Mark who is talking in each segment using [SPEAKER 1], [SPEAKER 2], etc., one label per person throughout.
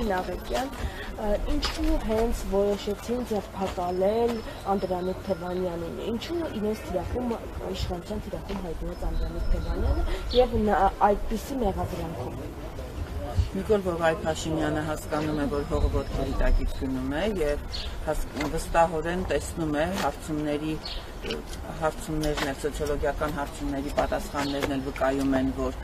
[SPEAKER 1] Փաշին Աղետյան, ինչու հենց որոշեցին ձերբակալել Անդրանիկ Թևանյանին, ինչու իրենց թիրախում, իշխանության թիրախում հայտնեց Անդրանիկ Թևանյանը եւ այդպիսի մեղադրանքով։
[SPEAKER 2] Նիկոլ Բովայ Փաշինյանը հասկանում է, որ հողը ոտքերի տակից գնում է եւ վստահորեն տեսնում է հարցումներն էլ, սոցիոլոգիական հարցումների պատասխաններն էլ վկայում են, որ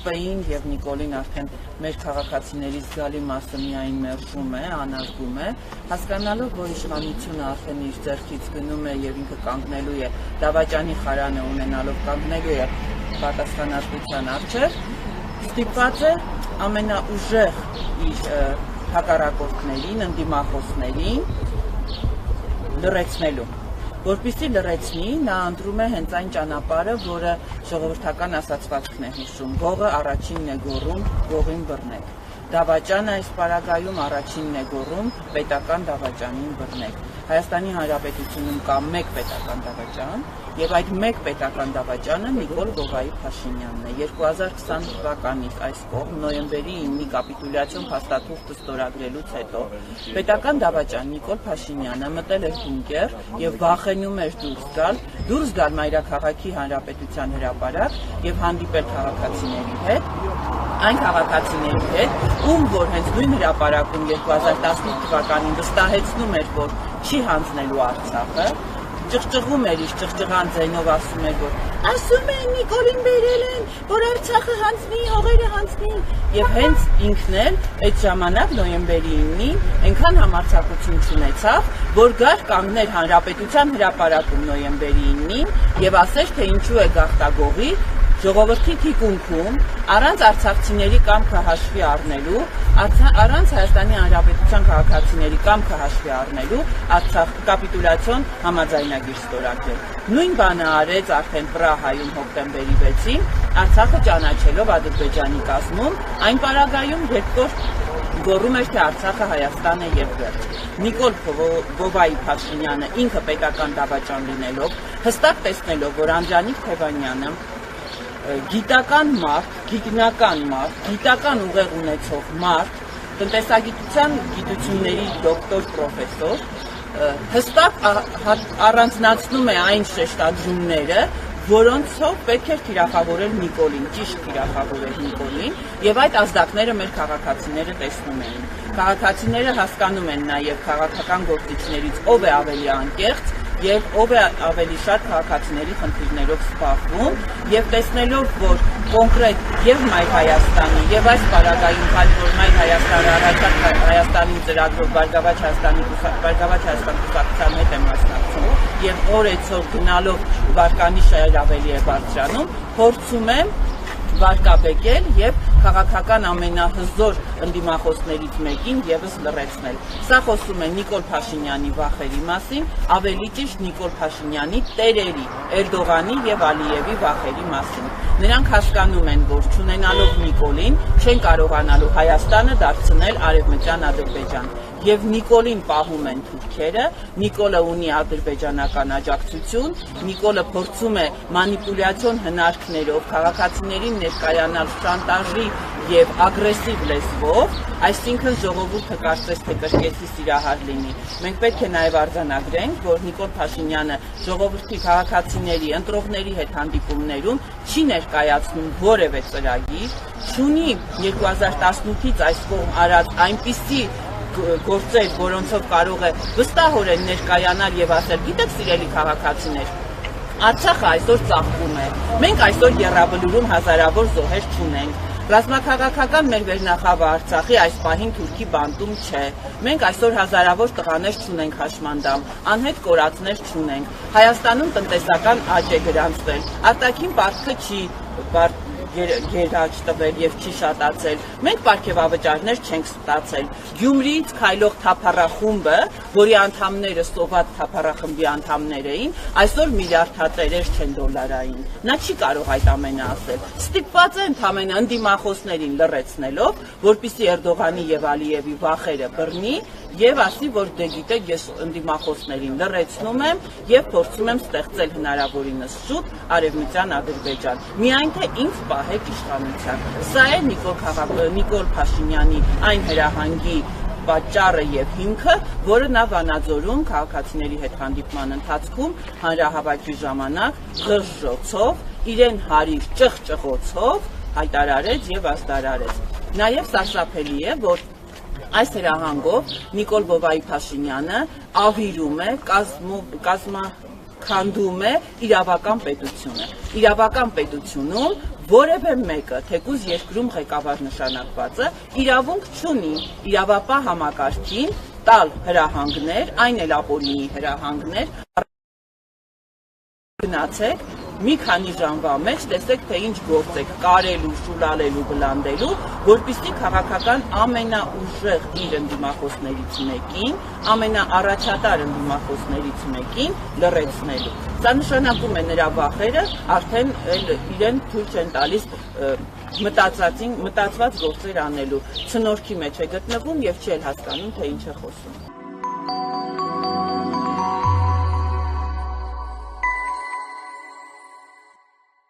[SPEAKER 2] ԿՊ-ին եւ Նիկոլին արդեն մեր քաղաքացիների զգալի մասը միայն մերժում է, անարգում է, հասկանալով, որ իշխանությունը արդեն իր ձեռքից գնում է եւ ինքը կանգնելու է դավաճանի խարանը ունենալով կանգնելու է պատասխանատվության առջև, ստիպված է ամենաուժեղ իր հակառակորդներին, ընդդիմախոսներին լրացնելու։ Որպեսզի լրացնի, նա ընտրում է հենց այն ճանապարհը, որը ժողովրդական ասացվածքն է հիշում։ Գողը առաջինն է գոռում, գողին բռնեք։ Դավաճանը այս պարագայում առաջինն է գոռում, պետական դավաճանին բռնեք։ Հայաստանի Հանրապետությունում կա մեկ պետական դավաճան, եւ այդ մեկ պետական դավաճանը Նիկոլ Բովայ Փաշինյանն է։ 2020 թվականից այս կողմ նոյեմբերի 9-ի կապիտուլյացիոն փաստաթուղթը ստորագրելուց հետո պետական դավաճան Նիկոլ Փաշինյանը մտել էր բունկեր եւ վախենում էր դուրս գալ մայրաքաղաքի Հանրապետության հրապարակ եւ հանդիպել քաղաքացիների հետ, այն քաղաքացիների հետ, ում որ հենց նույն հրապարակում 2018 թվականին վստահեցնում էր, որ չի հանձնելու Արցախը, ճղճղում էր իր ճղճղան ձայնով ասում են Նիկոլին բերել են, որ Արցախը հանձնի, հողերը հանձնի, եւ հենց ինքն էլ այդ ժամանակ նոյեմբերի 9-ին այնքան համարձակություն չունեցավ, որ գար կանգներ Հանրապետության հրապարակում նոյեմբերի 9-ին եւ ասեր, թե ինչու է գաղտագողի ժողովրդի թիկունքում առանց արցախցիների կամքը հաշվի առնելու, առանց Հայաստանի Հանրապետության քաղաքացիների կամքը հաշվի առնելու Արցախ կապիտուլյացիոն համաձայնագիր ստորագրել։ Նույն բանը արեց արդեն Պրահայում հոկտեմբերի 6-ին, Արցախը ճանաչելով Ադրբեջանի կազմում, այն պարագայում, երբ որ գոռում էր, թե Արցախը Հայաստան է եւ վերջ։ Նիկոլ Բովայ Փաշինյանը ինքը պետական դավաճան լինելով, հստակ տեսնելով, որ Անդրանիկ Թևանյանը գիտական մարդ, գիտնական մարդ, գիտական ուղեղ ունեցող մարդ, տնտեսագիտության գիտությունների դոկտոր պրոֆեսոր, հստակ առանձնացնում է այն շեշտադրումները, որոնցով պետք է թիրախավորել Նիկոլին, ճիշտ թիրախավորել Նիկոլին, եւ այդ ազդակները մեր քաղաքացիները տեսնում էին։ Քաղաքացիները հասկանում են նաեւ քաղաքական գործիչներից ով է ավելի անկեղծ եւ ով է ավելի շատ քաղաքացիների խնդիրներով զբաղվում եւ տեսնելով, որ կոնկրետ եւ Մայր Հայաստանի եւ այս պարագայում քանի որ Մայր Հայաստանը առաջին Հայաստանի ծրագրով Բարգավաճ Հայաստանի կուսակցության հետ է մասնակցում եւ օրեցօր գնալով վարկանիշը ավելի է բարձրանում, փորձում է վարկաբեկել եւ քաղաքական ամենահզոր ընդդիմախոսներից մեկին եւս լրացնել։ Սա խոսում է Նիկոլ Փաշինյանի վախերի մասին, ավելի ճիշտ Նիկոլ Փաշինյանի տերերի, Էրդողանի եւ Ալիևի վախերի մասին։ Նրանք հասկանում են, որ չունենալով Նիկոլին չեն կարողանալու Հայաստանը դարձնել արևմտյան Ադրբեջան։ Եվ Նիկոլին պահում են թուրքերը, Նիկոլը ունի ադրբեջանական աջակցություն, Նիկոլը փորձում է մանիպուլյացիոն հնարքներով քաղաքացիներին ներկայանալ շանտաժի եւ ագրեսիվ լեզվով, այսինքն ժողովուրդը կարծես թե կրկեսի սիրահար լինի։ Մենք պետք է նաեւ արձանագրենք, որ Նիկոլ Փաշինյանը ժողովրդի քաղաքացիների, ընտրողների հետ հանդիպումներում չի ներկայացնում որևէ ծրագիր, չունի 2018-ից այս կողմ արած այնպիսի գործեր, որոնցով կարող է վստահորեն ներկայանալ եւ ասել, գիտեք սիրելի քաղաքացիներ, Արցախը այսօր ծաղկում է, մենք այսօր եռաբլուրում հազարավոր զոհեր չունենք, ռազմաքաղաքական մեր վերնախավը Արցախի այս պահին թուրքի բանտում չէ, մենք այսօր հազարավոր տղաներ չունենք հաշմանդամ, անհետ կորածներ չունենք, Հայաստանում տնտեսական աճ է գրանցվել, արտաքին պարտքը չի գերաճ տվել եւ չի շատացել։ Մենք պարգևավճարներ չենք ստացել։ Գյումրիից քայլող թափառախումբը, որի անդամները սոված թափառախմբի անդամներ էին, այսօր միլիարդատերեր չեն դոլարային։ Նա չի կարող այդ ամենը ասել։ Ստիպված է ընդամենը ընդդիմախոսներին լրացնելով, որպեսզի Էրդողանի եւ Ալիևի վախերը բռնի եւ ասի, որ դե գիտեք, ես ընդդիմախոսներին լրացնում եմ եւ փորձում եմ ստեղծել հնարավորինս շուտ Արևմտյան Ադրբեջան։ Միայն թե ինձ պահեք իշխանության։ Սա է Նիկոլ Փաշինյանի այն հրահանգի պատճառը եւ հիմքը, որը նա Վանաձորում քաղաքացիների հետ հանդիպման ընթացքում հանրահավաքի ժամանակ ղժժոցով, իրեն հարիր ճղճղոցով հայտարարեց եւ ազդարարեց։ Նաեւ սարսափելի է, որ այս հրահանգով Նիկոլ Փաշինյանը ավիրում է, կազմաքանդում է իրավական պետությունը։ Իրավական պետությունում որևէ մեկը, թեկուզ երկրում ղեկավար նշանակվածը, իրավունք չունի իրավապահ համակարգին տալ հրահանգներ, այն էլ ապօրինի հրահանգներ, գնացեք մի քանի ժամվա մեջ տեսեք, թե ինչ գործ եք կարելու, շուլալելու, բլանդելու, որպեսզի քաղաքական ամենաուժեղ իր ընդդիմախոսներից մեկին, ամենաառաջատար ընդդիմախոսներից մեկին լրացնելու։ Սա նշանակում է նրա վախերը արդեն իրեն թույլ չեն տալիս մտածված գործեր անելու, ցնորքի մեջ է գտնվում եւ չի էլ հասկանում, թե ինչ է խոսում։